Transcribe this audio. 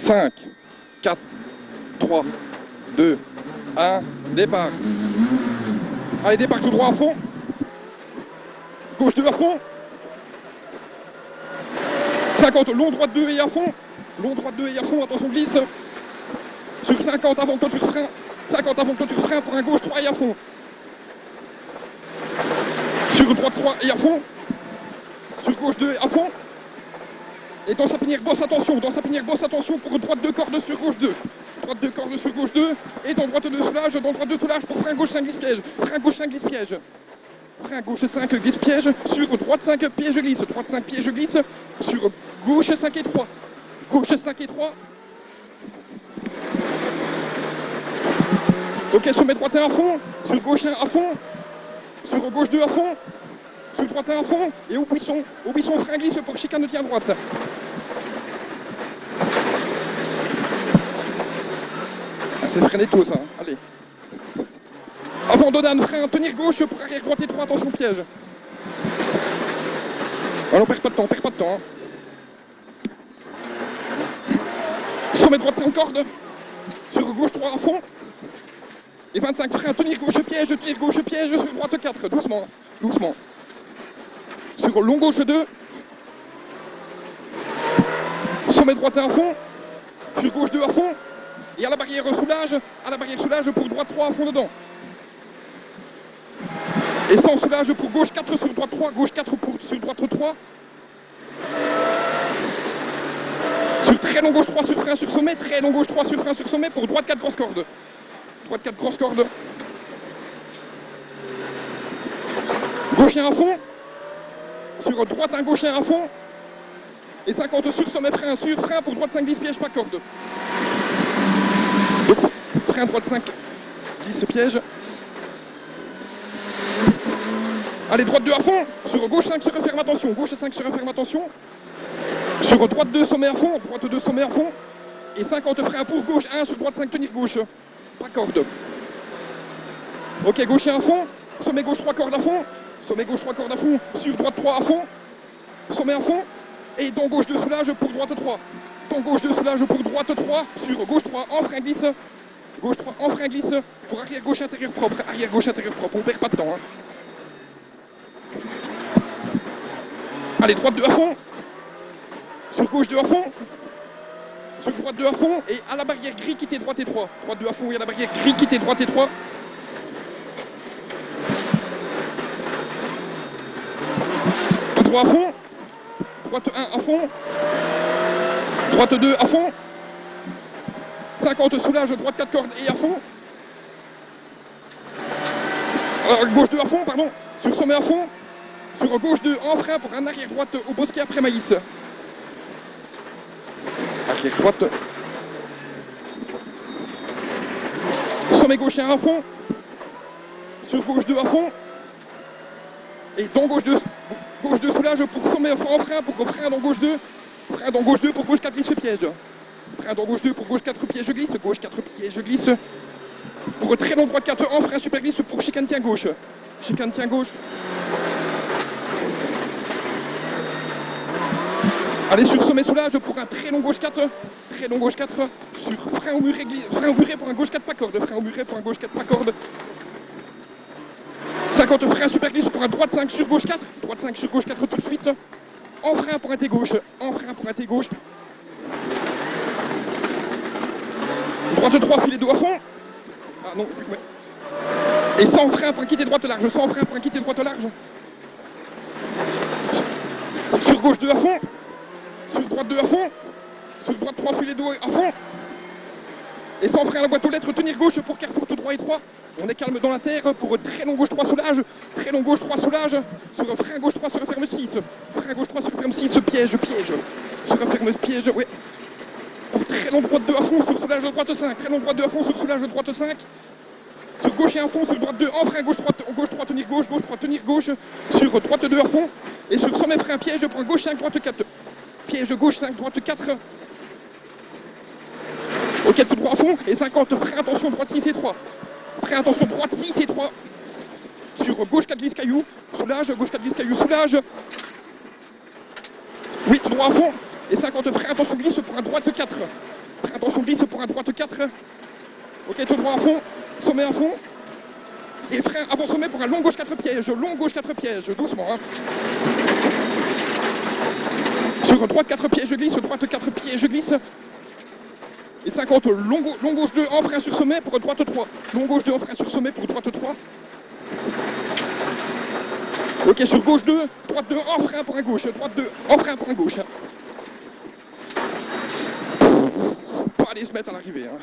5, 4, 3, 2, 1, départ. Allez, départ tout droit à fond. Gauche 2 à fond. 50, long droite 2 et à fond. Long droite 2 et à fond, attention glisse. Sur 50 avant clôture frein. 50 avant clôture frein pour un gauche 3 et à fond. Sur droite 3 et à fond. Sur gauche 2 à fond. Et dans sa pinière bosse attention. Dans sa pinière bosse attention pour droite 2 cordes sur gauche 2. Droite 2 cordes sur gauche 2. Et dans droite 2 soulage. Dans droite 2 soulage pour frein gauche 5 glisse piège. Frein gauche 5 glisse piège. Frein gauche 5 glisse piège. Sur droite 5 piège glisse. Droite 5 piège glisse. Sur gauche 5 et 3. Gauche 5 et 3. Ok, sommet droite 1 à fond. Sur gauche 1 à fond. Sur gauche 2 à fond. Sur droite 1 à fond. Et au buisson frein glisse pour chicane de tien droite. Ah, c'est freiné tout ça, hein. Allez. Avant Dodan, frein, tenir gauche pour arrière droite et 3, attention piège. Alors perd pas de temps, hein. Sommet droite 5 cordes. Sur gauche 3 à fond. Et 25 frein, tenir gauche piège, sur droite 4, doucement, doucement. Sur long gauche 2. Sommet droite 1 à fond. Sur gauche 2 à fond. Et à la barrière soulage pour droite 3 à fond dedans. Et sans soulage pour gauche 4 sur droite 3, gauche 4 sur droite 3. Sur très long gauche 3 sur frein sur sommet, très long gauche 3 sur frein sur sommet pour droite 4 grosse corde. Droite 4 grosse corde. Gauche 1 à fond. Sur droite 1 gauche 1 à fond. Et 50 sur sommet frein sur frein pour droite 5 glisse piège pas corde. Donc, frein droite 5 glisse piège. Allez, droite 2 à fond. Sur gauche 5 sur referme attention. Gauche 5 sur referme attention. Sur droite 2 sommet à fond. Droite 2 sommet à fond. Et 50 frein pour gauche 1 sur droite 5 tenir gauche. Pas corde. Ok, gauche 1 à fond. Sommet gauche 3 cordes à fond. Sommet gauche 3 cordes à fond. Sur droite 3 à fond. Sommet à fond. Et dans gauche 2 soulage pour droite 3. Dans gauche 2 soulage pour droite 3. Sur gauche 3 en frein glisse. Gauche 3 en frein glisse. Pour arrière gauche intérieur propre. Arrière gauche intérieur propre. On perd pas de temps, hein. Allez, droite 2 à fond. Sur gauche 2 à fond. Sur droite 2 à fond. Et à la barrière gris quitter droite et 3. Droite 2 à fond et à la barrière gris quitter droite et 3. Tout droit à fond. Droite 1 à fond. Droite 2 à fond. 50 soulage, droite 4 cordes et à fond. Gauche 2 à fond, pardon. Sur sommet à fond. Sur gauche 2 en frein pour un arrière droite au bosquet après maïs. Arrière droite. Sommet gauche 1 à fond. Sur gauche 2 à fond. Et dans gauche 2 soulage pour sommet en frein pour frein dans gauche 2. Frein dans gauche 2 pour gauche 4 glisse piège. Frein dans gauche 2 pour gauche 4 piège glisse. Gauche 4 piège glisse. Pour très long droite 4 en frein super glisse pour chicane tient gauche. Chicane tient gauche. Allez, sur sommet soulage pour un très long gauche 4. Très long gauche 4. Sur frein au muret pour un gauche 4 pas corde. Frein au muret pour un gauche 4 pas corde. 50 frein super glisse pour un droite 5 sur gauche 4. Droite 5 sur gauche 4 tout de suite. En frein pour un T gauche. En frein pour un T gauche. Droite 3 filet 2 à fond. Ah non, ouais. Et sans frein pour un quitter droite large. Sans frein pour un quitter droite large. Sur gauche 2 à fond. Sur droite 2 à fond. Sur droite 3 filet 2 à fond. Et sans frein à la boîte aux lettres, tenir gauche pour carrefour tout droit et 3. On est calme dans la terre pour très long gauche 3 soulage. Très long gauche 3 soulage. Sur frein gauche 3 sur referme 6. Frein gauche 3 sur referme 6, piège. Sur referme piège, oui. Pour très long droite 2 à fond sur soulage droite 5. Très long droite 2 à fond sur soulage droite 5. Sur gauche et à fond, sur droite 2 en frein gauche 3 tenir gauche 3 tenir gauche. Sur droite 2 à fond. Et sur sommet frein piège pour gauche 5 droite 4. Piège gauche 5 droite 4. Ok, tout droit à fond. Et 50 frein attention droite 6 et 3. Frein attention droite 6 et 3. Sur gauche 4 glisse caillou. Soulage, gauche 4 glisse caillou, soulage. Oui, tout droit à fond. Et 50 frein attention glisse pour un droite 4. Très attention, glisse pour un droite 4. Ok, tout droit à fond, sommet à fond. Et frein avant sommet pour un long gauche 4 pièges, long gauche 4 pièges, doucement. Hein. Sur droite 4 pièges, je glisse, droite 4 pièges, je glisse. Et 50, long gauche 2 en frein sur sommet pour droite 3. Long gauche 2 en frein sur sommet pour droite 3. Ok, sur gauche 2, droite 2 en frein pour un gauche, droite 2 en frein pour un gauche. Pas aller se mettre à l'arrivée. Hein.